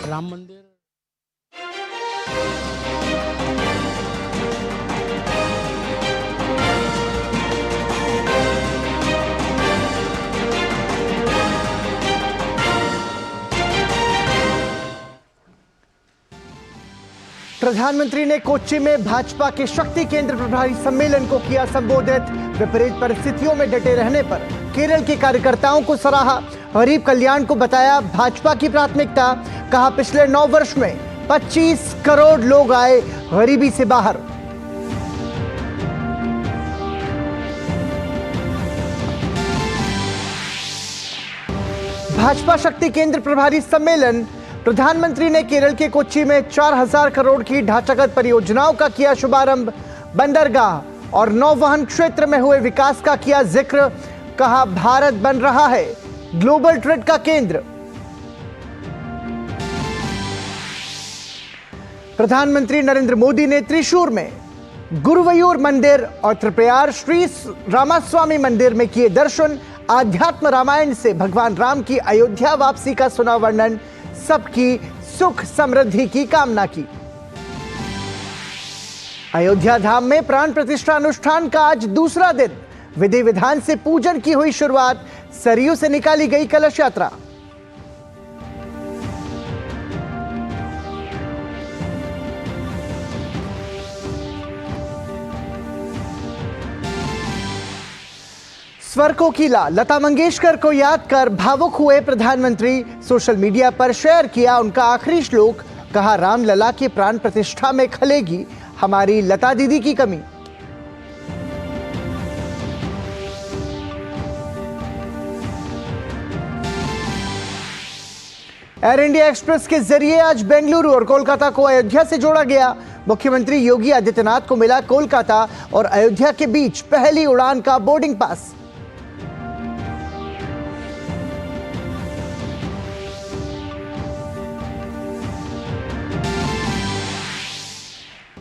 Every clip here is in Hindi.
राम मंदिर प्रधानमंत्री ने कोच्चि में भाजपा के शक्ति केंद्र प्रभारी सम्मेलन को किया संबोधित। विपरीत परिस्थितियों में डटे रहने पर केरल के कार्यकर्ताओं को सराहा। गरीब कल्याण को बताया भाजपा की प्राथमिकता। कहा पिछले 9 वर्ष में 25 करोड़ लोग आए गरीबी से बाहर। भाजपा शक्ति केंद्र प्रभारी सम्मेलन। प्रधानमंत्री ने केरल के कोच्चि में 4000 करोड़ की ढांचागत परियोजनाओं का किया शुभारंभ। बंदरगाह और नौवहन क्षेत्र में हुए विकास का किया जिक्र। कहा भारत बन रहा है ग्लोबल ट्रेड का केंद्र। प्रधानमंत्री नरेंद्र मोदी ने त्रिशूर में गुरुवायूर मंदिर और त्रिप्रयार श्री रामास्वामी मंदिर में किए दर्शन। आध्यात्म रामायण से भगवान राम की अयोध्या वापसी का सुना वर्णन। सबकी सुख समृद्धि की कामना की। अयोध्या धाम में प्राण प्रतिष्ठा अनुष्ठान का आज दूसरा दिन। विधि विधान से पूजन की हुई शुरुआत। सरयू से निकाली गई कलश यात्रा। स्वर कोकिला लता मंगेशकर को याद कर भावुक हुए प्रधानमंत्री। सोशल मीडिया पर शेयर किया उनका आखिरी श्लोक। कहा रामलला के प्राण प्रतिष्ठा में खलेगी हमारी लता दीदी की कमी। एयर इंडिया एक्सप्रेस के जरिए आज बेंगलुरु और कोलकाता को अयोध्या से जोड़ा गया। मुख्यमंत्री योगी आदित्यनाथ को मिला कोलकाता और अयोध्या के बीच पहली उड़ान का बोर्डिंग पास।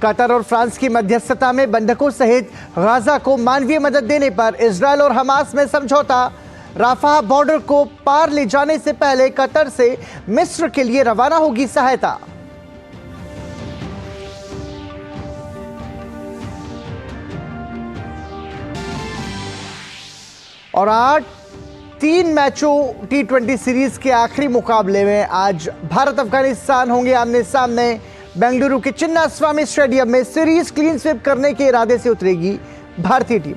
कतर और फ्रांस की मध्यस्थता में बंधकों सहित गाजा को मानवीय मदद देने पर इजरायल और हमास में समझौता। राफा बॉर्डर को पार ले जाने से पहले कतर से मिस्र के लिए रवाना होगी सहायता। और 3 मैचों T20 सीरीज के आखिरी मुकाबले में आज भारत अफगानिस्तान होंगे आमने सामने। बेंगलुरु के चिन्ना स्वामी स्टेडियम में सीरीज क्लीन स्वीप करने के इरादे से उतरेगी भारतीय टीम।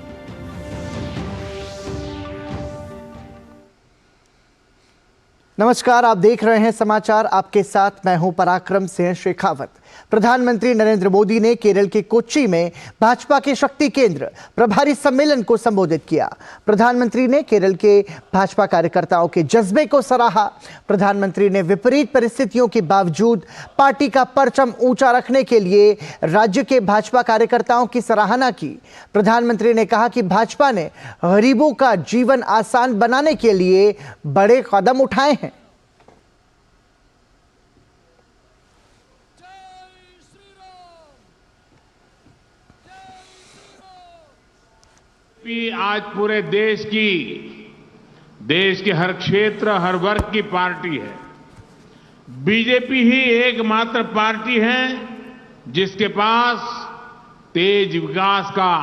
नमस्कार, आप देख रहे हैं समाचार। आपके साथ मैं हूं पराक्रम सिंह शेखावत। प्रधानमंत्री नरेंद्र मोदी ने केरल के कोच्चि में भाजपा के शक्ति केंद्र प्रभारी सम्मेलन को संबोधित किया। प्रधानमंत्री ने केरल के भाजपा कार्यकर्ताओं के जज्बे को सराहा। प्रधानमंत्री ने विपरीत परिस्थितियों के बावजूद पार्टी का परचम ऊंचा रखने के लिए राज्य के भाजपा कार्यकर्ताओं की सराहना की। प्रधानमंत्री ने कहा कि भाजपा ने गरीबों का जीवन आसान बनाने के लिए बड़े कदम उठाए हैं। आज पूरे देश के हर क्षेत्र हर वर्ग की पार्टी है। बीजेपी ही एकमात्र पार्टी है जिसके पास तेज विकास का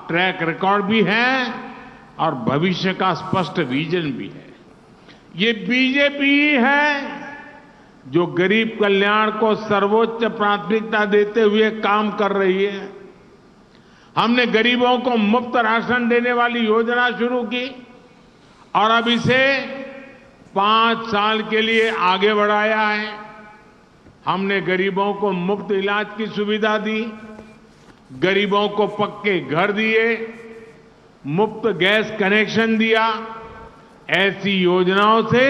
ट्रैक रिकॉर्ड भी है और भविष्य का स्पष्ट विजन भी है। ये बीजेपी ही है जो गरीब कल्याण को सर्वोच्च प्राथमिकता देते हुए काम कर रही है। हमने गरीबों को मुफ्त राशन देने वाली योजना शुरू की और अब इसे 5 साल के लिए आगे बढ़ाया है। हमने गरीबों को मुफ्त इलाज की सुविधा दी, गरीबों को पक्के घर दिए, मुफ्त गैस कनेक्शन दिया। ऐसी योजनाओं से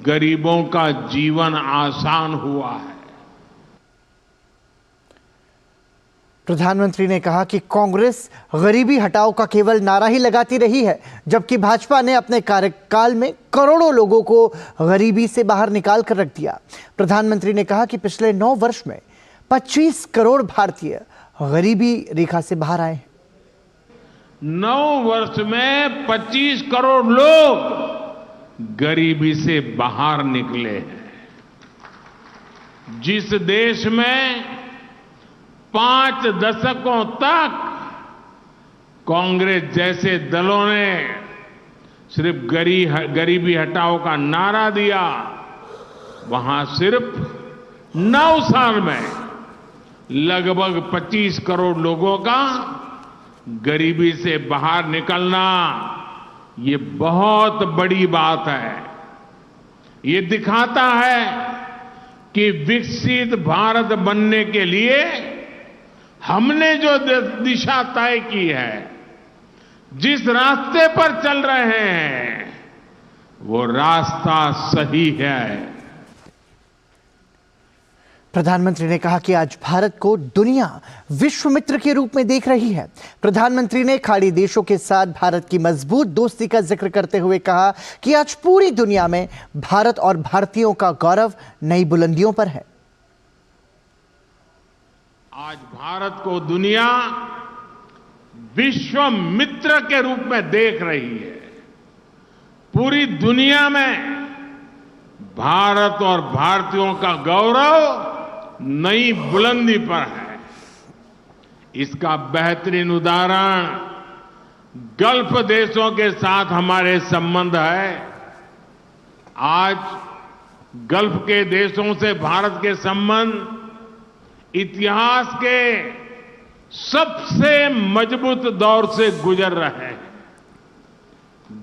गरीबों का जीवन आसान हुआ है। प्रधानमंत्री ने कहा कि कांग्रेस गरीबी हटाओ का केवल नारा ही लगाती रही है, जबकि भाजपा ने अपने कार्यकाल में करोड़ों लोगों को गरीबी से बाहर निकाल कर रख दिया। प्रधानमंत्री ने कहा कि पिछले 9 वर्ष में 25 करोड़ भारतीय गरीबी रेखा से बाहर आए हैं। 9 वर्ष में 25 करोड़ लोग गरीबी से बाहर निकले हैं। जिस देश में 5 दशकों तक कांग्रेस जैसे दलों ने सिर्फ गरीबी हटाओ का नारा दिया, वहां सिर्फ 9 साल में लगभग 25 करोड़ लोगों का गरीबी से बाहर निकलना, ये बहुत बड़ी बात है। ये दिखाता है कि विकसित भारत बनने के लिए हमने जो दिशा तय की है, जिस रास्ते पर चल रहे हैं, वो रास्ता सही है। प्रधानमंत्री ने कहा कि आज भारत को दुनिया विश्व मित्र के रूप में देख रही है। प्रधानमंत्री ने खाड़ी देशों के साथ भारत की मजबूत दोस्ती का जिक्र करते हुए कहा कि आज पूरी दुनिया में भारत और भारतीयों का गौरव नई बुलंदियों पर है। आज भारत को दुनिया विश्व मित्र के रूप में देख रही है। पूरी दुनिया में भारत और भारतीयों का गौरव नई बुलंदी पर है। इसका बेहतरीन उदाहरण गल्फ देशों के साथ हमारे संबंध है। आज गल्फ के देशों से भारत के संबंध इतिहास के सबसे मजबूत दौर से गुजर रहे हैं।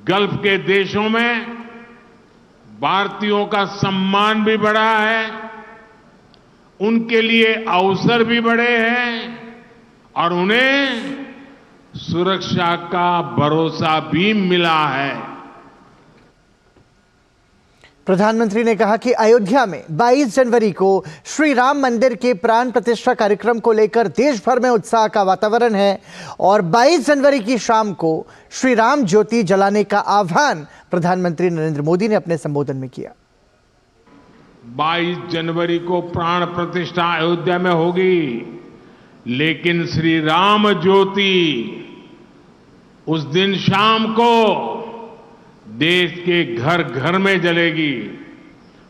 गल्फ के देशों में भारतीयों का सम्मान भी बढ़ा है, उनके लिए अवसर भी बढ़े हैं और उन्हें सुरक्षा का भरोसा भी मिला है। प्रधानमंत्री ने कहा कि अयोध्या में 22 जनवरी को श्री राम मंदिर के प्राण प्रतिष्ठा कार्यक्रम को लेकर देश भर में उत्साह का वातावरण है और 22 जनवरी की शाम को श्री राम ज्योति जलाने का आह्वान प्रधानमंत्री नरेंद्र मोदी ने अपने संबोधन में किया। 22 जनवरी को प्राण प्रतिष्ठा अयोध्या में होगी, लेकिन श्री राम ज्योति उस दिन शाम को देश के घर घर में जलेगी,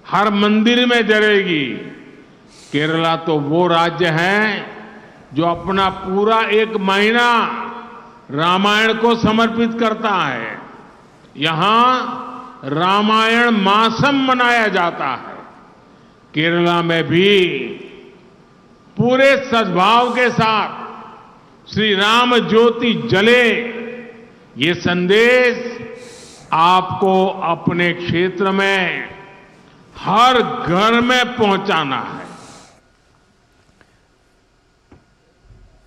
हर मंदिर में जलेगी। केरला तो वो राज्य है जो अपना पूरा 1 महीना रामायण को समर्पित करता है। यहां रामायण मासम मनाया जाता है। केरला में भी पूरे सद्भाव के साथ श्री राम ज्योति जले, ये संदेश आपको अपने क्षेत्र में हर घर में पहुंचाना है।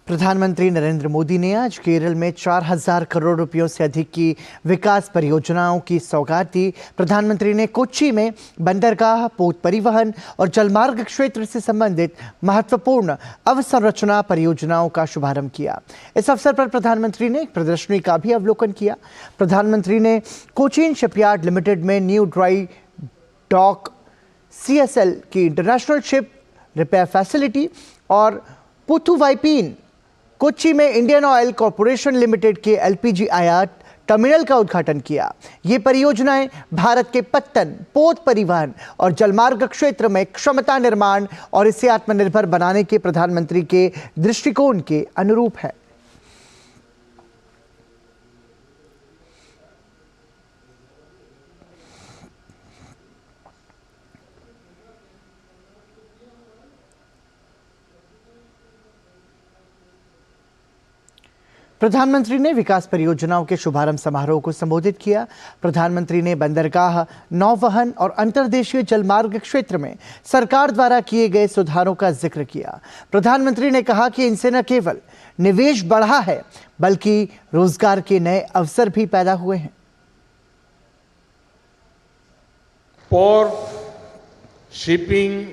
प्रधानमंत्री नरेंद्र मोदी ने आज केरल में 4000 करोड़ रुपयों से अधिक की विकास परियोजनाओं की सौगात दी। प्रधानमंत्री ने कोच्चि में बंदरगाह, पोत परिवहन और जलमार्ग क्षेत्र से संबंधित महत्वपूर्ण अवसंरचना परियोजनाओं का शुभारंभ किया। इस अवसर पर प्रधानमंत्री ने एक प्रदर्शनी का भी अवलोकन किया। प्रधानमंत्री ने कोचीन शिपयार्ड लिमिटेड में न्यू ड्राई डॉक, CSL की इंटरनेशनल शिप रिपेयर फैसिलिटी और पुथुवाइपिन कोच्चि में इंडियन ऑयल कॉरपोरेशन लिमिटेड के LPG आयात टर्मिनल का उद्घाटन किया। ये परियोजनाएं भारत के पत्तन, पोत परिवहन और जलमार्ग क्षेत्र में क्षमता निर्माण और इसे आत्मनिर्भर बनाने के प्रधानमंत्री के दृष्टिकोण के अनुरूप है। प्रधानमंत्री ने विकास परियोजनाओं के शुभारंभ समारोह को संबोधित किया। प्रधानमंत्री ने बंदरगाह, नौवहन और अंतर्देशीय जलमार्ग क्षेत्र में सरकार द्वारा किए गए सुधारों का जिक्र किया। प्रधानमंत्री ने कहा कि इनसे न केवल निवेश बढ़ा है, बल्कि रोजगार के नए अवसर भी पैदा हुए हैं। पोर्ट, शिपिंग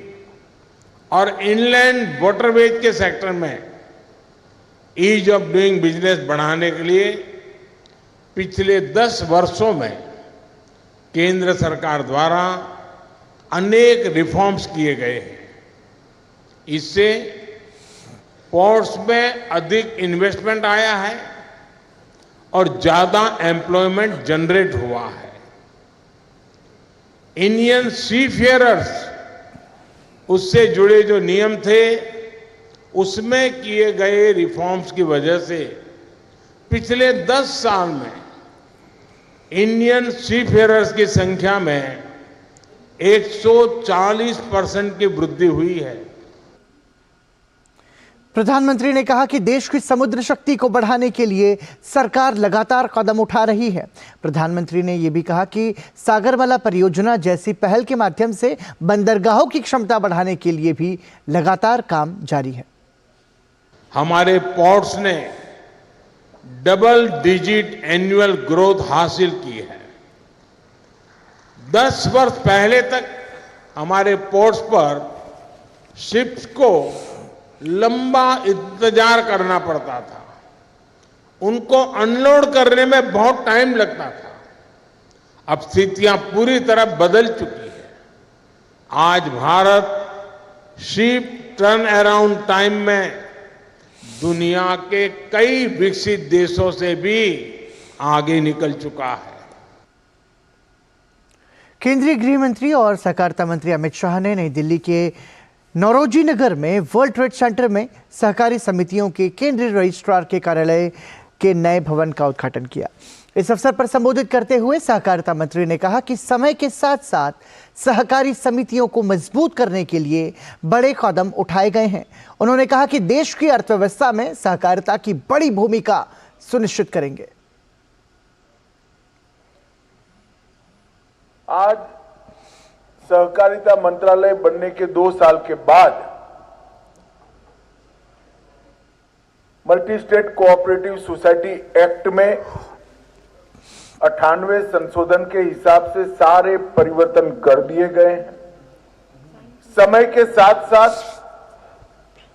और इनलैंड वाटरवेज के सेक्टर में ईज ऑफ डूइंग बिजनेस बढ़ाने के लिए पिछले 10 वर्षों में केंद्र सरकार द्वारा अनेक रिफॉर्म्स किए गए हैं। इससे पोर्ट्स में अधिक इन्वेस्टमेंट आया है और ज्यादा एम्प्लॉयमेंट जनरेट हुआ है। इंडियन सीफेयरर्स उससे जुड़े जो नियम थे उसमें किए गए रिफॉर्म्स की वजह से पिछले 10 साल में इंडियन सीफेयरर्स की संख्या में 140% की वृद्धि हुई है। प्रधानमंत्री ने कहा कि देश की समुद्र शक्ति को बढ़ाने के लिए सरकार लगातार कदम उठा रही है। प्रधानमंत्री ने यह भी कहा कि सागरमाला परियोजना जैसी पहल के माध्यम से बंदरगाहों की क्षमता बढ़ाने के लिए भी लगातार काम जारी है। हमारे पोर्ट्स ने डबल डिजिट एनुअल ग्रोथ हासिल की है। 10 वर्ष पहले तक हमारे पोर्ट्स पर शिप्स को लंबा इंतजार करना पड़ता था, उनको अनलोड करने में बहुत टाइम लगता था। अब स्थितियां पूरी तरह बदल चुकी है। आज Bharat ship turn around time में दुनिया के कई विकसित देशों से भी आगे निकल चुका है। केंद्रीय गृह मंत्री और सहकारिता मंत्री अमित शाह ने नई दिल्ली के नौरोजी नगर में वर्ल्ड ट्रेड सेंटर में सहकारी समितियों के केंद्रीय रजिस्ट्रार के कार्यालय के नए भवन का उद्घाटन किया। इस अवसर पर संबोधित करते हुए सहकारिता मंत्री ने कहा कि समय के साथ साथ सहकारी समितियों को मजबूत करने के लिए बड़े कदम उठाए गए हैं। उन्होंने कहा कि देश की अर्थव्यवस्था में सहकारिता की बड़ी भूमिका सुनिश्चित करेंगे। आज सहकारिता मंत्रालय बनने के 2 साल के बाद multi state cooperative society act में 98 संशोधन के हिसाब से सारे परिवर्तन कर दिए गए हैं। समय के साथ साथ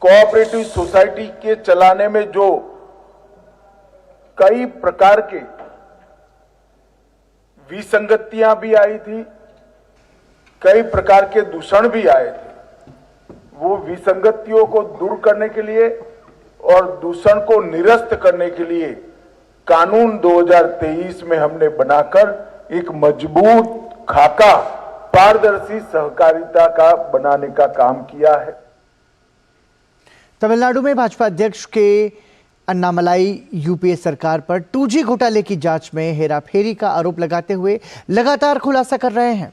कोऑपरेटिव सोसाइटी के चलाने में जो कई प्रकार के विसंगतियां भी आई थी, कई प्रकार के दूषण भी आए थे, वो विसंगतियों को दूर करने के लिए और दूषण को निरस्त करने के लिए कानून 2023 में हमने बनाकर एक मजबूत खाका पारदर्शी सहकारिता का बनाने का काम किया है। तमिलनाडु में भाजपा अध्यक्ष के अन्नामलाई यूपीए सरकार पर 2G घोटाले की जांच में हेराफेरी का आरोप लगाते हुए लगातार खुलासा कर रहे हैं।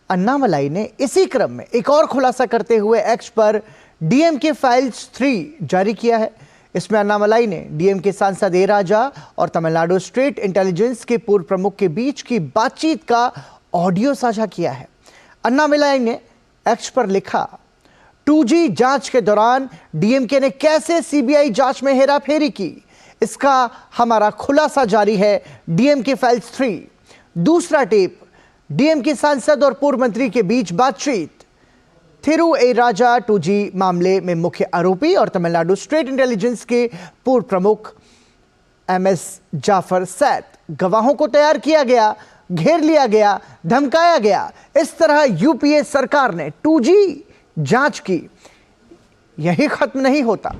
अन्नामलाई ने इसी क्रम में एक और खुलासा करते हुए एक्स पर डीएमके फाइल्स 3 जारी किया है। इसमें अन्नामलाई ने डीएमके सांसद ए राजा और तमिलनाडु स्टेट इंटेलिजेंस के पूर्व प्रमुख के बीच की बातचीत का ऑडियो साझा किया है। अन्नामलाई ने एक्स पर लिखा, 2G जांच के दौरान डीएमके ने कैसे सीबीआई जांच में हेराफेरी की, इसका हमारा खुलासा जारी है। DMK files 3। दूसरा टेप, डीएमके सांसद और पूर्व मंत्री के बीच बातचीत। थिरु ए राजा 2G मामले में मुख्य आरोपी और तमिलनाडु स्टेट इंटेलिजेंस के पूर्व प्रमुख एमएस जाफर सैद। गवाहों को तैयार किया गया, घेर लिया गया, धमकाया गया। इस तरह यूपीए सरकार ने 2G जांच की। यही खत्म नहीं होता।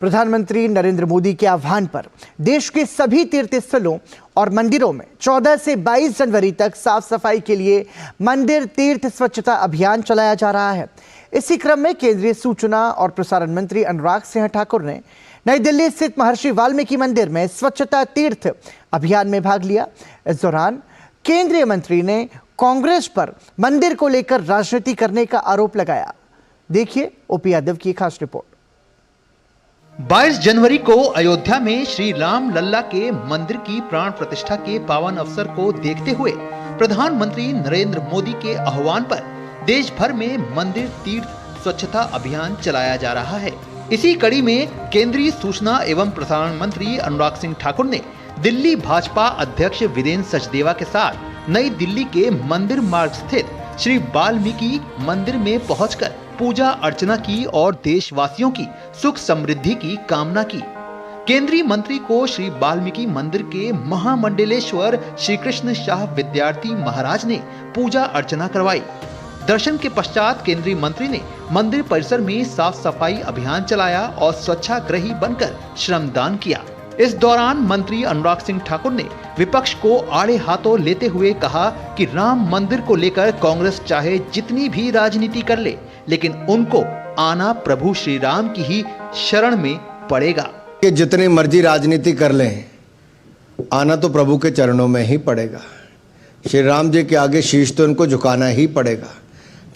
प्रधानमंत्री नरेंद्र मोदी के आह्वान पर देश के सभी तीर्थ स्थलों और मंदिरों में 14 से 22 जनवरी तक साफ सफाई के लिए मंदिर तीर्थ स्वच्छता अभियान चलाया जा रहा है। इसी क्रम में केंद्रीय सूचना और प्रसारण मंत्री अनुराग सिंह ठाकुर ने नई दिल्ली स्थित महर्षि वाल्मीकि मंदिर में स्वच्छता तीर्थ अभियान में भाग लिया। इस दौरान केंद्रीय मंत्री ने कांग्रेस पर मंदिर को लेकर राजनीति करने का आरोप लगाया। देखिए ओपी यादव की खास रिपोर्ट। 22 जनवरी को अयोध्या में श्री राम लल्ला के मंदिर की प्राण प्रतिष्ठा के पावन अवसर को देखते हुए प्रधानमंत्री नरेंद्र मोदी के आह्वान पर देश भर में मंदिर तीर्थ स्वच्छता अभियान चलाया जा रहा है। इसी कड़ी में केंद्रीय सूचना एवं प्रसारण मंत्री अनुराग सिंह ठाकुर ने दिल्ली भाजपा अध्यक्ष वीरेंद्र सचदेवा के साथ नई दिल्ली के मंदिर मार्ग स्थित श्री वाल्मीकि मंदिर में पहुंचकर पूजा अर्चना की और देशवासियों की सुख समृद्धि की कामना की। केंद्रीय मंत्री को श्री वाल्मीकि मंदिर के महामंडलेश्वर श्री कृष्ण शाह विद्यार्थी महाराज ने पूजा अर्चना करवाई। दर्शन के पश्चात केंद्रीय मंत्री ने मंदिर परिसर में साफ सफाई अभियान चलाया और स्वच्छाग्रही बनकर श्रमदान किया। इस दौरान मंत्री अनुराग सिंह ठाकुर ने विपक्ष को आड़े हाथों लेते हुए कहा कि राम मंदिर को लेकर कांग्रेस चाहे जितनी भी राजनीति कर ले, लेकिन उनको आना प्रभु श्री राम की ही शरण में पड़ेगा। कि जितनी मर्जी राजनीति कर लें, आना तो प्रभु के चरणों में ही पड़ेगा। श्री राम जी के आगे शीश तो इनको झुकाना ही पड़ेगा।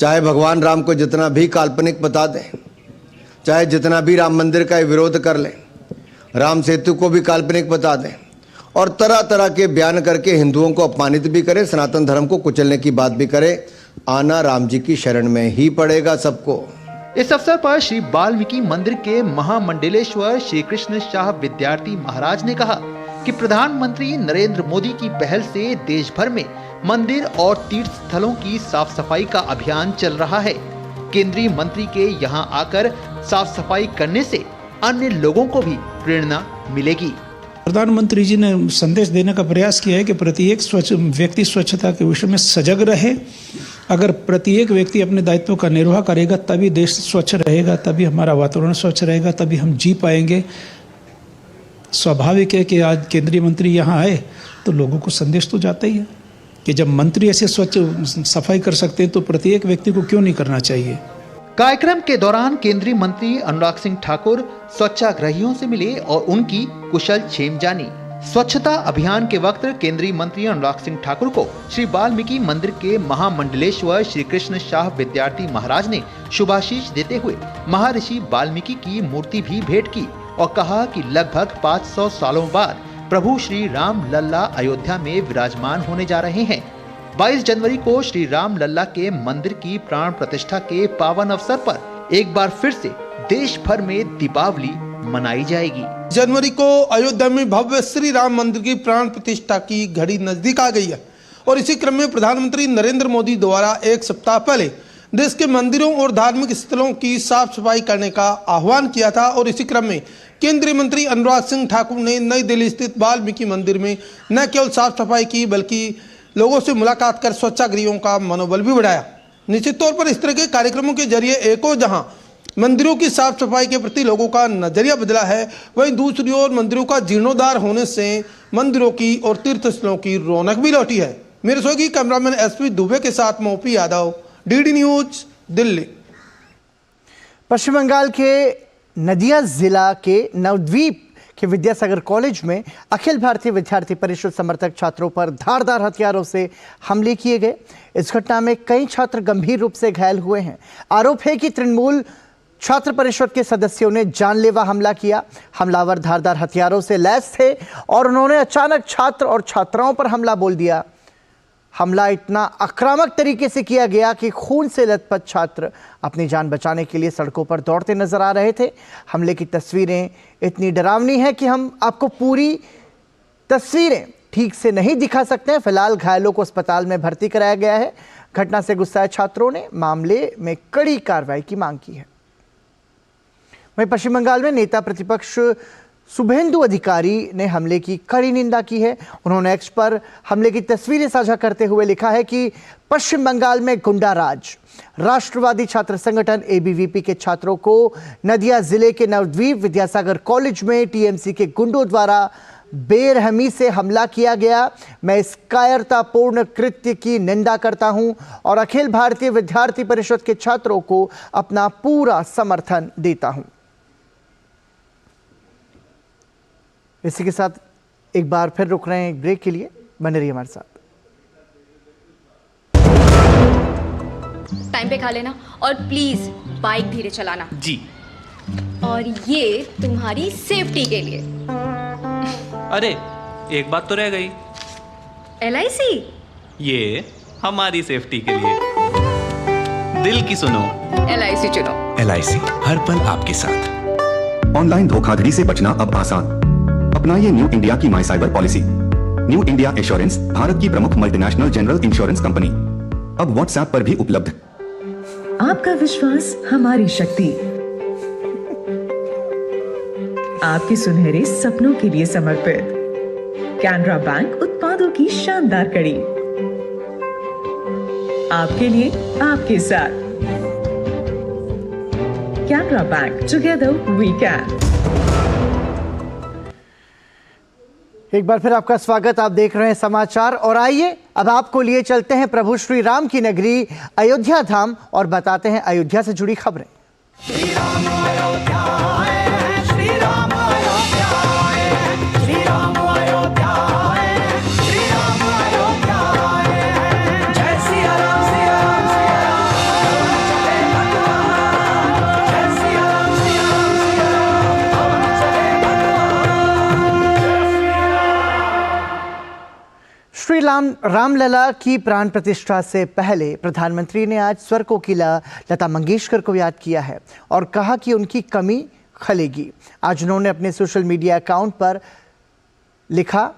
चाहे भगवान राम को जितना भी काल्पनिक बता दें, चाहे जितना भी राम मंदिर का विरोध कर लें, राम सेतु को भी काल्पनिक बता दें और तरह तरह के बयान करके हिंदुओं को अपमानित भी करे, सनातन धर्म को कुचलने की बात भी करे, आना राम जी की शरण में ही पड़ेगा सबको। इस अवसर पर श्री वाल्मीकि मंदिर के महामंडलेश्वर श्री कृष्ण शाह विद्यार्थी महाराज ने कहा कि प्रधानमंत्री नरेंद्र मोदी की पहल से देश भर में मंदिर और तीर्थ स्थलों की साफ सफाई का अभियान चल रहा है। केंद्रीय मंत्री के यहां आकर साफ सफाई करने से अन्य लोगों को भी प्रेरणा मिलेगी। प्रधानमंत्री जी ने संदेश देने का प्रयास किया है कि प्रत्येक व्यक्ति स्वच्छता के विषय में सजग रहे। अगर प्रत्येक व्यक्ति अपने दायित्व का निर्वाह करेगा तभी देश स्वच्छ रहेगा, तभी हमारा वातावरण स्वच्छ रहेगा, तभी हम जी पाएंगे। स्वाभाविक है कि आज केंद्रीय मंत्री यहाँ आए तो लोगों को संदेश तो जाता ही है कि जब मंत्री ऐसे स्वच्छ सफाई कर सकते हैं तो प्रत्येक व्यक्ति को क्यों नहीं करना चाहिए। कार्यक्रम के दौरान केंद्रीय मंत्री अनुराग सिंह ठाकुर स्वच्छाग्रहियों से मिले और उनकी कुशल क्षेम जानी। स्वच्छता अभियान के वक्त केंद्रीय मंत्री अनुराग सिंह ठाकुर को श्री वाल्मीकि मंदिर के महामंडलेश्वर श्री कृष्ण शाह विद्यार्थी महाराज ने शुभाशीष देते हुए महर्षि वाल्मीकि की मूर्ति भी भेंट की और कहा कि लगभग 500 सालों बाद प्रभु श्री राम लल्ला अयोध्या में विराजमान होने जा रहे हैं। 22 जनवरी को श्री राम लल्ला के मंदिर की प्राण प्रतिष्ठा के पावन अवसर पर एक बार फिर से देश भर में दीपावली मनाई जाएगी। जनवरी को अयोध्या में भव्य श्री राम मंदिर की प्राण प्रतिष्ठा की घड़ी नजदीक आ गई है और इसी क्रम में प्रधानमंत्री नरेंद्र मोदी द्वारा एक सप्ताह पहले देश के मंदिरों और धार्मिक स्थलों की साफ सफाई करने का आह्वान किया था और इसी क्रम में केंद्रीय मंत्री अनुराग सिंह ठाकुर ने नई दिल्ली स्थित वाल्मीकि मंदिर में न केवल साफ सफाई की बल्कि लोगों से मुलाकात कर स्वच्छाग्रहियों का मनोबल भी बढ़ाया। निश्चित तौर पर इस तरह के कार्यक्रमों के जरिए एक और जहां मंदिरों की साफ सफाई के प्रति लोगों का नजरिया बदला है, वहीं दूसरी ओर मंदिरों का जीर्णोद्धार होने से मंदिरों की और तीर्थ स्थलों की रौनक भी लौटी है। मेरे सहयोगी कैमरामैन एसपी दुबे के साथ मोपी यादव, डीडी न्यूज, दिल्ली। पश्चिम बंगाल के नदिया जिला के नवद्वीप के विद्यासागर कॉलेज में अखिल भारतीय विद्यार्थी परिषद समर्थक छात्रों पर धारदार हथियारों से हमले किए गए। इस घटना में कई छात्र गंभीर रूप से घायल हुए हैं। आरोप है कि तृणमूल छात्र परिषद के सदस्यों ने जानलेवा हमला किया। हमलावर धारदार हथियारों से लैस थे और उन्होंने अचानक छात्र और छात्राओं पर हमला बोल दिया। हमला इतना आक्रामक तरीके से किया गया कि खून से लथपथ छात्र अपनी जान बचाने के लिए सड़कों पर दौड़ते नजर आ रहे थे। हमले की तस्वीरें इतनी डरावनी हैं कि हम आपको पूरी तस्वीरें ठीक से नहीं दिखा सकते हैं। फिलहाल घायलों को अस्पताल में भर्ती कराया गया है। घटना से गुस्साए छात्रों ने मामले में कड़ी कार्रवाई की मांग की है। वहीं पश्चिम बंगाल में नेता प्रतिपक्ष शुभेंदु अधिकारी ने हमले की कड़ी निंदा की है। उन्होंने एक्स पर हमले की तस्वीरें साझा करते हुए लिखा है कि पश्चिम बंगाल में गुंडा राज। राष्ट्रवादी छात्र संगठन एबीवीपी के छात्रों को नदिया जिले के नवद्वीप विद्यासागर कॉलेज में टीएमसी के गुंडों द्वारा बेरहमी से हमला किया गया। मैं इस कायरतापूर्ण कृत्य की निंदा करता हूं और अखिल भारतीय विद्यार्थी परिषद के छात्रों को अपना पूरा समर्थन देता हूं। इसी के साथ एक बार फिर रुक रहे हैं एक ब्रेक के लिए। बने रहिए हमारे साथ। टाइम पे खा लेना और प्लीज बाइक धीरे चलाना जी। और ये तुम्हारी सेफ्टी के लिए। अरे एक बात तो रह गई। LIC ये हमारी सेफ्टी के लिए। दिल की सुनो, LIC चुनो। LIC हर पल आपके साथ। ऑनलाइन धोखाधड़ी से बचना अब आसान। अपनाइए न्यू इंडिया की my cyber policy. New India assurance Bharat की प्रमुख मल्टीनेशनल जनरल इंश्योरेंस कंपनी, अब WhatsApp पर भी उपलब्ध। आपका विश्वास हमारी शक्ति। आपके सुनहरे सपनों के लिए समर्पित कैनरा बैंक उत्पादों की शानदार कड़ी। आपके लिए, आपके साथ। Canara bank, together we can. एक बार फिर आपका स्वागत। आप देख रहे हैं समाचार और आइए अब आपको लिए चलते हैं प्रभु श्री राम की नगरी अयोध्या धाम और बताते हैं अयोध्या से जुड़ी खबरें। श्री रामलला की प्राण प्रतिष्ठा से पहले प्रधानमंत्री ने आज स्वर कोकिला लता मंगेशकर को याद किया है और कहा कि उनकी कमी खलेगी। आज उन्होंने अपने सोशल मीडिया अकाउंट पर लिखा,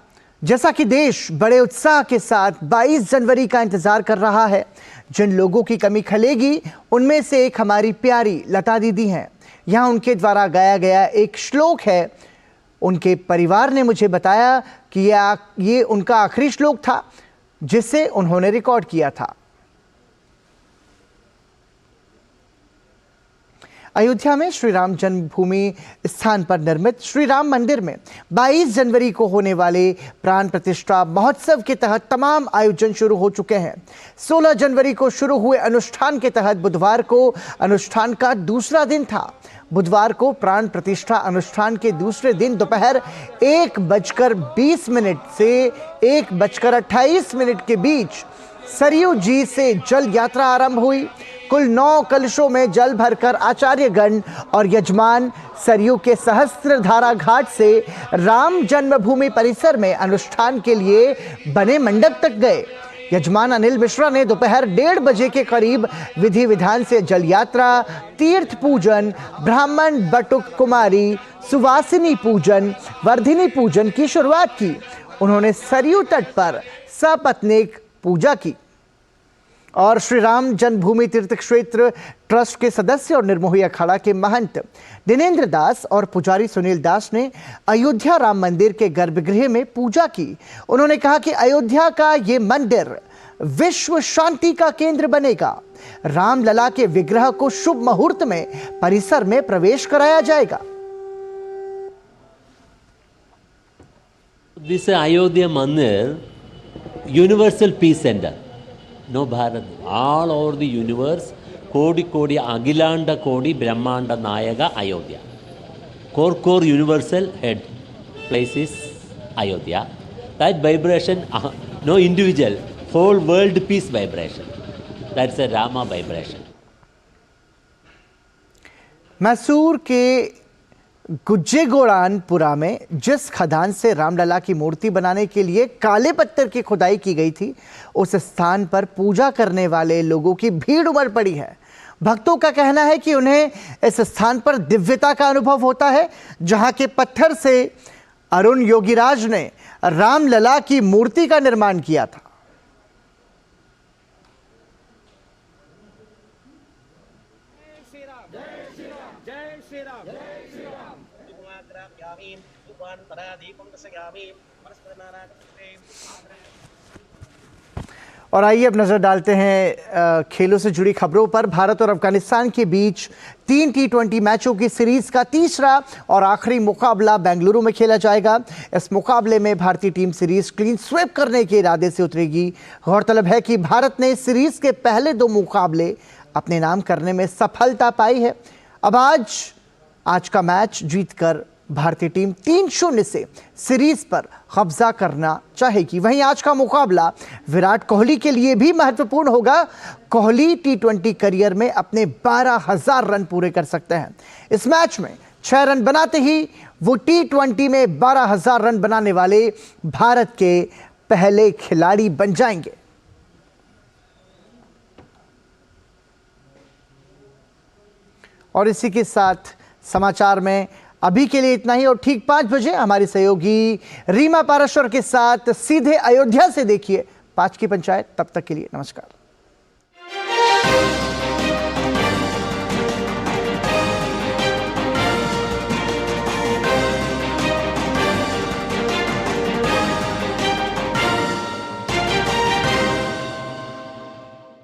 जैसा कि देश बड़े उत्साह के साथ 22 जनवरी का इंतजार कर रहा है, जिन लोगों की कमी खलेगी उनमें से एक हमारी प्यारी लता दीदी हैं। यहाँ उनके द्वारा गाया गया एक श्लोक है। उनके परिवार ने मुझे बताया कि ये उनका आखिरी श्लोक था जिसे उन्होंने रिकॉर्ड किया था। अयोध्या में श्री राम जन्मभूमि स्थान पर निर्मित श्री राम मंदिर में 22 जनवरी को होने वाले प्राण प्रतिष्ठा महोत्सव के तहत तमाम आयोजन शुरू हो चुके हैं। 16 जनवरी को शुरू हुए अनुष्ठान के तहत बुधवार को अनुष्ठान का दूसरा दिन था। बुधवार को प्राण प्रतिष्ठा अनुष्ठान के दूसरे दिन दोपहर 1:20 से 1:28 के बीच सरयू जी से जल यात्रा आरंभ हुई। कुल 9 कलशों में जल भरकर आचार्यगण और यजमान सरयू के सहस्त्रधारा घाट से राम जन्मभूमि परिसर में अनुष्ठान के लिए बने मंडप तक गए। यजमान अनिल मिश्रा ने दोपहर 1:30 बजे के करीब विधि विधान से जल यात्रा, तीर्थ पूजन, ब्राह्मण बटुक कुमारी, सुवासिनी पूजन, वर्धिनी पूजन की शुरुआत की। उन्होंने सरयू तट पर सपत्नीक पूजा की और श्री राम जन्मभूमि तीर्थ क्षेत्र ट्रस्ट के सदस्य और निर्मोही अखाड़ा के महंत दिनेंद्र दास और पुजारी सुनील दास ने अयोध्या राम मंदिर के गर्भगृह में पूजा की। उन्होंने कहा कि अयोध्या का ये मंदिर विश्व शांति का केंद्र बनेगा। रामलला के विग्रह को शुभ मुहूर्त में परिसर में प्रवेश कराया जाएगा। This Ayodhya Mandir universal peace centre, no Bharat, all over the universe, कोटि कोटि अखिलांड कोटि ब्रह्मांड नायक Ayodhya, core universal head place is Ayodhya. That vibration, no individual, whole world peace vibration. That's a Rama vibration. Mysore के गुज्जेगोड़ानपुरा में जिस खदान से रामलला की मूर्ति बनाने के लिए काले पत्थर की खुदाई की गई थी, उस स्थान पर पूजा करने वाले लोगों की भीड़ उमड़ पड़ी है। भक्तों का कहना है कि उन्हें इस स्थान पर दिव्यता का अनुभव होता है, जहां के पत्थर से अरुण योगीराज ने रामलला की मूर्ति का निर्माण किया था। और आइए अब नजर डालते हैं खेलों से जुड़ी खबरों पर। भारत और अफगानिस्तान के बीच 3 T20 मैचों की सीरीज का तीसरा और आखिरी मुकाबला बेंगलुरु में खेला जाएगा। इस मुकाबले में भारतीय टीम सीरीज क्लीन स्वीप करने के इरादे से उतरेगी। गौरतलब है कि भारत ने सीरीज के पहले 2 मुकाबले अपने नाम करने में सफलता पाई है। अब आज का मैच जीतकर भारतीय टीम 3-0 से सीरीज पर कब्जा करना चाहेगी। वहीं आज का मुकाबला विराट कोहली के लिए भी महत्वपूर्ण होगा। कोहली T20 करियर में अपने 12,000 रन पूरे कर सकते हैं। इस मैच में 6 रन बनाते ही वो T20 में 12,000 रन बनाने वाले भारत के पहले खिलाड़ी बन जाएंगे। और इसी के साथ समाचार में अभी के लिए इतना ही और ठीक 5 बजे हमारी सहयोगी रीमा पाराशर के साथ सीधे अयोध्या से देखिए 5 की पंचायत। तब तक के लिए नमस्कार।